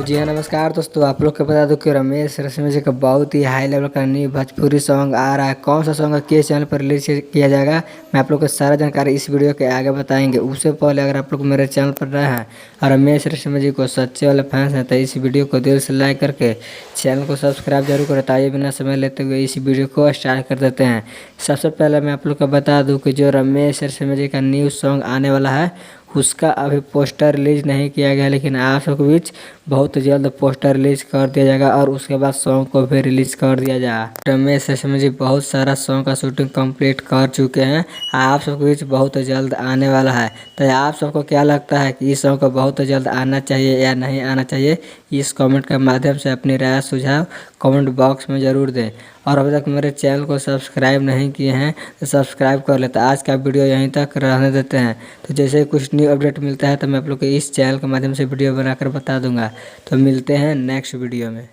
तो जी हाँ, नमस्कार दोस्तों। आप लोग को बता दूं कि रमेश रेशमिया जी का बहुत ही हाई लेवल का न्यू भोजपुरी सॉन्ग आ रहा है। कौन सा सॉन्ग किस चैनल पर रिलीज किया जाएगा, मैं आप लोग को सारा जानकारी इस वीडियो के आगे बताएंगे। उससे पहले अगर आप लोग मेरे चैनल पर रहे हैं और रमेश रेशमिया जी को सच्चे वाले फैंस हैं तो इस वीडियो को दिल से लाइक करके चैनल को सब्सक्राइब जरूर करें। ताइए बिना समय लेते हुए इस वीडियो को स्टार्ट कर देते हैं। सबसे पहले मैं आप लोग को बता दूँ कि जो रमेश रेशमिया जी का न्यू सॉन्ग आने वाला है उसका अभी पोस्टर रिलीज नहीं किया गया, लेकिन आप सबके बीच बहुत जल्द पोस्टर रिलीज कर दिया जाएगा और उसके बाद सॉन्ग को भी रिलीज कर दिया जाएगा। रमेश रेशमिया जी बहुत सारा सॉन्ग का शूटिंग कंप्लीट कर चुके हैं, आप सबके बीच बहुत जल्द आने वाला है। तो आप सबको क्या लगता है कि इस सॉन्ग को बहुत जल्द आना चाहिए या नहीं आना चाहिए, इस कमेंट के माध्यम से अपनी राय सुझाव कमेंट बॉक्स में ज़रूर दें। और अभी तक मेरे चैनल को सब्सक्राइब नहीं किए हैं तो सब्सक्राइब कर लेते। आज का वीडियो यहीं तक रहने देते हैं। तो जैसे कुछ न्यू अपडेट मिलता है तो मैं आप लोग को इस चैनल के माध्यम से वीडियो बनाकर बता दूंगा। तो मिलते हैं नेक्स्ट वीडियो में।